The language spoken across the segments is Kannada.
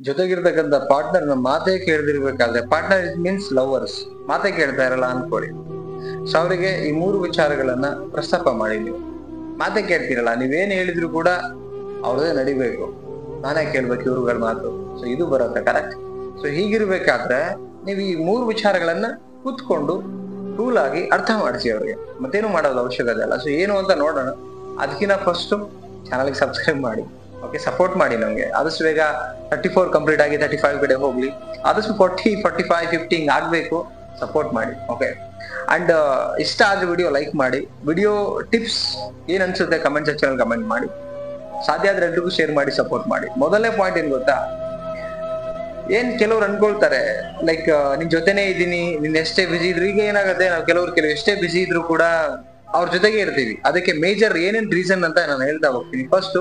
ಜೊತೆಗಿರ್ತಕ್ಕಂಥ ಪಾರ್ಟ್ನರ್ ನಮ್ಮ ಮಾತೇ ಕೇಳ್ದಿರ್ಬೇಕಾದ್ರೆ, ಪಾರ್ಟ್ನರ್ ಮೀನ್ಸ್ ಲವರ್ಸ್, ಮಾತೇ ಕೇಳ್ತಾ ಇರಲ್ಲ ಅನ್ಕೊಳ್ಳಿ. ಸೊ ಅವರಿಗೆ ಈ 3 ವಿಚಾರಗಳನ್ನ ಪ್ರಸ್ತಾಪ ಮಾಡಿ. ನೀವು ಮಾತೇ ಕೇಳ್ತಿರಲ್ಲ, ನೀವೇನ್ ಹೇಳಿದ್ರು ಕೂಡ ಅವ್ರದೇ ನಡಿಬೇಕು, ನಾನೇ ಕೇಳ್ಬೇಕು ಇವ್ರುಗಳ ಮಾತು. ಸೊ ಇದು ಬರುತ್ತೆ ಕರೆಕ್ಟ್. ಸೊ ಹೀಗಿರ್ಬೇಕಾದ್ರೆ ನೀವು ಈ 3 ವಿಚಾರಗಳನ್ನ ಕೂತ್ಕೊಂಡು ಕೂಲ್ ಆಗಿ ಅರ್ಥ ಮಾಡಿಸಿ ಅವ್ರಿಗೆ. ಮತ್ತೇನು ಮಾಡೋದು ಅವಶ್ಯಕತೆ ಇಲ್ಲ. ಸೊ ಏನು ಅಂತ ನೋಡೋಣ. ಅದಕ್ಕಿಂತ ಫಸ್ಟ್ ಚಾನಲ್ಗೆ ಸಬ್ಸ್ಕ್ರೈಬ್ ಮಾಡಿ. ಓಕೆ, ಸಪೋರ್ಟ್ ಮಾಡಿ ನಮ್ಗೆ. ಆದಷ್ಟು ಬೇಗ 34 ಕಂಪ್ಲೀಟ್ ಆಗಿ 35 ಕಡೆ ಹೋಗ್ಲಿ. ಆದಷ್ಟು 40, 45, 50 ಹಿಂಗ್ ಆಗ್ಬೇಕು. ಸಪೋರ್ಟ್ ಮಾಡಿ. ಓಕೆ, ಅಂಡ್ ಇಷ್ಟ ಆದ್ರೆ ವಿಡಿಯೋ ಲೈಕ್ ಮಾಡಿ. ವಿಡಿಯೋ ಟಿಪ್ಸ್ ಏನ್ ಅನ್ಸುತ್ತೆ ಕಮೆಂಟ್ ಸೆಕ್ಷನ್ ಕಮೆಂಟ್ ಮಾಡಿ. ಸಾಧ್ಯ ಆದ್ರೆ ಎಲ್ರಿಗೂ ಶೇರ್ ಮಾಡಿ, ಸಪೋರ್ಟ್ ಮಾಡಿ. ಮೊದಲನೇ ಪಾಯಿಂಟ್ ಏನ್ ಗೊತ್ತಾ, ಏನ್ ಕೆಲವ್ರು ಅನ್ಕೊಳ್ತಾರೆ ಲೈಕ್ ನಿನ್ ಜೊತೆನೇ ಇದ್ದೀನಿ, ನಿನ್ ಎಷ್ಟೇ ಬಿಸಿ ಇದ್ರು. ಈಗ ಏನಾಗುತ್ತೆ, ನಾವು ಕೆಲವ್ರು ಎಷ್ಟೇ ಬಿಸಿ ಇದ್ರು ಕೂಡ ಅವ್ರ ಜೊತೆಗೆ ಇರ್ತೀವಿ. ಅದಕ್ಕೆ ಮೇಜರ್ ಏನೇನ್ ರೀಸನ್ ಅಂತ ನಾನು ಹೇಳ್ತಾ ಹೋಗ್ತೀನಿ. ಫಸ್ಟ್,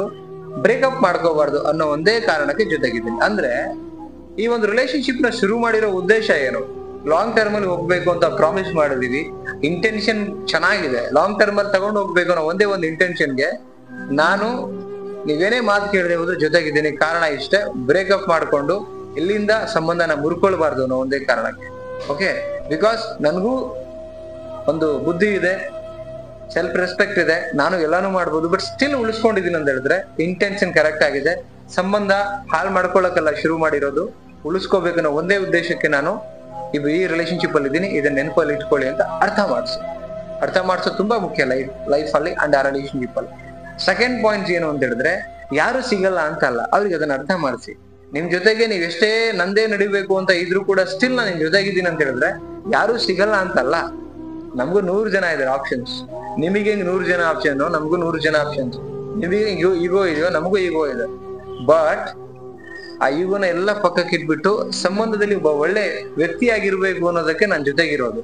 ಬ್ರೇಕಪ್ ಮಾಡ್ಕೋಬಾರ್ದು ಅನ್ನೋ ಒಂದೇ ಕಾರಣಕ್ಕೆ ಜೊತೆಗಿದ್ದೀನಿ. ಅಂದ್ರೆ ಈ ಒಂದು ರಿಲೇಶನ್ಶಿಪ್ ನ ಶುರು ಮಾಡಿರೋ ಉದ್ದೇಶ ಏನು? ಲಾಂಗ್ ಟರ್ಮ್ ಅಲ್ಲಿ ಹೋಗ್ಬೇಕು ಅಂತ ಪ್ರಾಮಿಸ್ ಮಾಡಿದೀವಿ. ಇಂಟೆನ್ಷನ್ ಚೆನ್ನಾಗಿದೆ, ಲಾಂಗ್ ಟರ್ಮ್ ಅಲ್ಲಿ ತಗೊಂಡು ಹೋಗ್ಬೇಕು ಅನ್ನೋ ಒಂದೇ ಒಂದು ಇಂಟೆನ್ಷನ್ಗೆ ನಾನು ನೀವೇನೇ ಮಾತು ಕೇಳದೆ ಹೋದ್ರೆ ಜೊತೆಗಿದ್ದೀನಿ. ಕಾರಣ ಇಷ್ಟೇ, ಬ್ರೇಕಪ್ ಮಾಡ್ಕೊಂಡು ಇಲ್ಲಿಂದ ಸಂಬಂಧನ ಮುರ್ಕೊಳ್ಬಾರ್ದು ಅನ್ನೋ ಒಂದೇ ಕಾರಣಕ್ಕೆ. ಓಕೆ, ಬಿಕಾಸ್ ನನಗೂ ಒಂದು ಬುದ್ಧಿ ಇದೆ, ಸೆಲ್ಫ್ ರೆಸ್ಪೆಕ್ಟ್ ಇದೆ, ನಾನು ಎಲ್ಲಾನು ಮಾಡ್ಬೋದು. ಬಟ್ ಸ್ಟಿಲ್ ಉಳಿಸ್ಕೊಂಡಿದ್ದೀನಿ ಅಂತ ಹೇಳಿದ್ರೆ ಇಂಟೆನ್ಷನ್ ಕರೆಕ್ಟ್ ಆಗಿದೆ. ಸಂಬಂಧ ಹಾಳು ಮಾಡ್ಕೊಳಕ್ಕೆಲ್ಲ ಶುರು ಮಾಡಿರೋದು, ಉಳಿಸ್ಕೋಬೇಕನ್ನೋ ಒಂದೇ ಉದ್ದೇಶಕ್ಕೆ ನಾನು ಈ ರಿಲೇಶನ್ಶಿಪ್ ಅಲ್ಲಿ ಇದ್ದೀನಿ. ಇದನ್ನ ನೆನಪಲ್ಲಿ ಇಟ್ಕೊಳ್ಳಿ ಅಂತ ಅರ್ಥ ಮಾಡಿಸೋದು ತುಂಬಾ ಮುಖ್ಯ ಲೈಫ್ ಅಲ್ಲಿ ಅಂಡ್ ಆ ರಿಲೇಶನ್ಶಿಪ್ ಅಲ್ಲಿ. ಸೆಕೆಂಡ್ ಪಾಯಿಂಟ್ ಏನು ಅಂತ ಹೇಳಿದ್ರೆ, ಯಾರು ಸಿಗಲ್ಲ ಅಂತ ಅಲ್ಲ, ಅವ್ರಿಗೆ ಅದನ್ನ ಅರ್ಥ ಮಾಡಿಸಿ. ನಿಮ್ ಜೊತೆಗೆ ನೀವ್ ಎಷ್ಟೇ ನಂದೇ ನಡಿಬೇಕು ಅಂತ ಇದ್ರು ಕೂಡ ಸ್ಟಿಲ್ ನಾನು ನಿಮ್ ಜೊತೆಗಿದ್ದೀನಿ ಅಂತ ಹೇಳಿದ್ರೆ ಯಾರು ಸಿಗಲ್ಲ ಅಂತಲ್ಲ. ನಮಗೂ 100 ಜನ ಇದಾರೆ ಆಪ್ಷನ್ಸ್. ನಿಮಗೆ 100 ಜನ ಆಪ್ಷನ್, ನಮಗೂ 100 ಜನ ಆಪ್ಷನ್ಸ್. ನಿಮಗೆ ಈಗೋ ಇದೆಯೋ, ನಮಗೂ ಈಗೋ ಇದೆ. ಬಟ್ ಆ ಈಗೋನ ಎಲ್ಲ ಪಕ್ಕಕ್ಕೆ ಇಟ್ಬಿಟ್ಟು ಸಂಬಂಧದಲ್ಲಿ ಒಬ್ಬ ಒಳ್ಳೆ ವ್ಯಕ್ತಿಯಾಗಿರ್ಬೇಕು ಅನ್ನೋದಕ್ಕೆ ನಾನು ಜೊತೆಗಿರೋದು.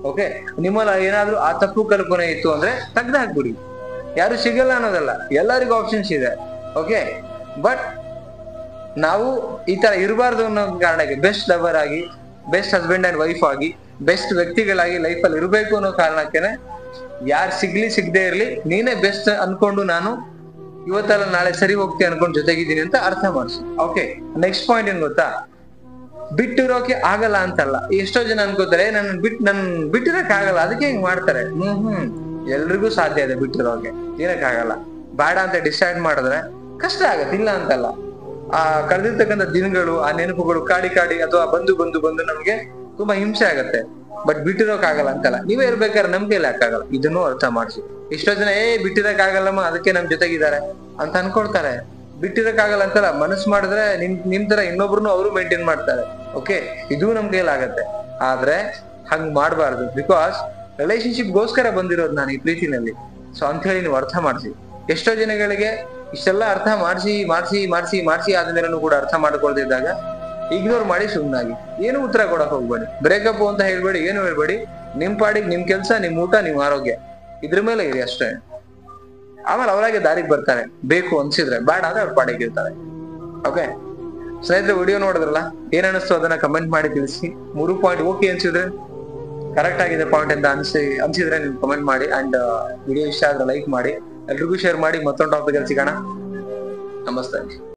ಓಕೆ, ನಿಮ್ಮಲ್ಲಿ ಏನಾದ್ರೂ ಆ ತಪ್ಪು ಕಲ್ಪನೆ ಇತ್ತು ಅಂದ್ರೆ ತೆಗ್ದು ಹಾಕ್ಬಿಡಿ. ಯಾರು ಸಿಗಲ್ಲ ಅನ್ನೋದಲ್ಲ, ಎಲ್ಲರಿಗೂ ಆಪ್ಷನ್ಸ್ ಇದೆ. ಓಕೆ, ಬಟ್ ನಾವು ಈ ತರ ಇರಬಾರ್ದು ಅನ್ನೋ ಕಾರಣಕ್ಕೆ ಬೆಸ್ಟ್ ಲವರ್ ಆಗಿ, ಬೆಸ್ಟ್ ಹಸ್ಬೆಂಡ್ ಅಂಡ್ ವೈಫ್ ಆಗಿ, ಬೆಸ್ಟ್ ವ್ಯಕ್ತಿಗಳಾಗಿ ಲೈಫ್ ಅಲ್ಲಿ ಇರಬೇಕು ಅನ್ನೋ ಕಾರಣಕ್ಕೇನೆ ಯಾರು ಸಿಗದೆ ಇರ್ಲಿ, ನೀನೇ ಬೆಸ್ಟ್ ಅನ್ಕೊಂಡು ನಾನು ಇವತ್ತಲ್ಲ ನಾಳೆ ಸರಿ ಹೋಗ್ತೀನಿ ಅನ್ಕೊಂಡು ಜೊತೆಗಿದ್ದೀನಿ ಅಂತ ಅರ್ಥ ಮಾಡಿಸು. ಓಕೆ, ನೆಕ್ಸ್ಟ್ ಪಾಯಿಂಟ್ ಏನ್ ಗೊತ್ತಾ, ಬಿಟ್ಟಿರೋಕೆ ಆಗಲ್ಲ ಅಂತಲ್ಲ. ಎಷ್ಟೋ ಜನ ಅನ್ಕೋತಾರೆ ನನ್ ಬಿಟ್ಟಿರಕ್ ಆಗಲ್ಲ, ಅದಕ್ಕೆ ಹಿಂಗ್ ಮಾಡ್ತಾರೆ. ಎಲ್ರಿಗೂ ಸಾಧ್ಯ ಇದೆ ಬಿಟ್ಟಿರೋಕೆ, ಇರಕ್ಕಾಗಲ್ಲ. ಬೇಡ ಅಂತ ಡಿಸೈಡ್ ಮಾಡಿದ್ರೆ ಕಷ್ಟ ಆಗತ್ತೆ, ಇಲ್ಲ ಅಂತಲ್ಲ. ಆ ಕಳೆದಿರ್ತಕ್ಕಂಥ ದಿನಗಳು, ಆ ನೆನಪುಗಳು ಕಾಡಿ ಅಥವಾ ಬಂದು ನಮ್ಗೆ ತುಂಬಾ ಹಿಂಸೆ ಆಗತ್ತೆ. ಬಟ್ ಬಿಟ್ಟಿರೋಕ್ ಆಗಲ್ಲ ಅಂತಲ್ಲ. ನೀವೇ ಇರ್ಬೇಕಾದ್ರೆ ನಮ್ಗೆ ಯಾಕಾಗಲ್ಲ, ಇದನ್ನು ಅರ್ಥ ಮಾಡಿಸಿ. ಎಷ್ಟೋ ಜನ ಬಿಟ್ಟಿರಕ್ ಆಗಲ್ಲಮ್ಮ ಅದಕ್ಕೆ ನಮ್ ಜೊತೆಗಿದ್ದಾರೆ ಅಂತ ಅನ್ಕೊಳ್ತಾರೆ. ಬಿಟ್ಟಿರಕ್ ಆಗಲ್ಲ ಅಂತಲ್ಲ, ಮನಸ್ಸು ಮಾಡಿದ್ರೆ ನಿಮ್ ತರ ಇನ್ನೊಬ್ರು ಅವರು ಮೇಂಟೈನ್ ಮಾಡ್ತಾರೆ. ಓಕೆ, ಇದು ನಮ್ ಕೈಲಾಗತ್ತೆ. ಆದ್ರೆ ಹಂಗ್ ಮಾಡ್ಬಾರ್ದು. ಬಿಕಾಸ್ ರಿಲೇಶನ್ಶಿಪ್ ಗೋಸ್ಕರ ಬಂದಿರೋದು ನಾನು ಈ ಪ್ರೀತಿನಲ್ಲಿ. ಸೊ ಅಂತ ಹೇಳಿ ನೀವು ಅರ್ಥ ಮಾಡಿಸಿ. ಎಷ್ಟೋ ಜನಗಳಿಗೆ ಇಷ್ಟೆಲ್ಲ ಅರ್ಥ ಮಾಡಿಸಿ ಆದ್ಮೇಲೆ ಕೂಡ ಅರ್ಥ ಮಾಡ್ಕೊಳ್ತಿದ್ದಾಗ ಇಗ್ನೋರ್ ಮಾಡಿ ಸುಮ್ಮನಾಗಿ ಏನು ಉತ್ತರ ಕೊಡಕ್ ಹೋಗ್ಬೇಡಿ. ಬ್ರೇಕಪ್ ಅಂತ ಹೇಳ್ಬೇಡಿ, ಏನು ಹೇಳ್ಬೇಡಿ. ನಿಮ್ ಪಾಡಿಗೆ ನಿಮ್ ಕೆಲ್ಸ, ನಿಮ್ ಊಟ, ನಿಮ್ ಆರೋಗ್ಯ, ಇದ್ರ ಮೇಲೆ ಇರಿ ಅಷ್ಟೇ. ಆಮೇಲೆ ಅವರಾಗೆ ದಾರಿಗೆ ಬರ್ತಾರೆ, ಬೇಕು ಅನ್ಸಿದ್ರೆ. ಬೇಡ ಅಂದ್ರೆ ಅವ್ರ ಪಾಡಿಗೆ ಇರ್ತಾರೆ. ಓಕೆ ಸ್ನೇಹಿತರೆ, ವಿಡಿಯೋ ನೋಡಿದ್ರಲ್ಲ, ಏನ್ ಅನಿಸ್ತು ಅದನ್ನ ಕಮೆಂಟ್ ಮಾಡಿ ತಿಳಿಸಿ. 3 ಪಾಯಿಂಟ್ ಓಕೆ ಅನ್ಸಿದ್ರೆ, ಕರೆಕ್ಟ್ ಆಗಿದೆ ಪಾಯಿಂಟ್ ಅಂತ ಅನ್ಸಿದ್ರೆ ನೀವು ಕಮೆಂಟ್ ಮಾಡಿ. ಅಂಡ್ ವಿಡಿಯೋ ಇಷ್ಟ ಆದ್ರೆ ಲೈಕ್ ಮಾಡಿ, ಎಲ್ರಿಗೂ ಶೇರ್ ಮಾಡಿ. ಮತ್ತೊಂದು ಟಾಪಿಕ್ ಅಲ್ಲಿ ಸಿಗೋಣ. ನಮಸ್ತೆ.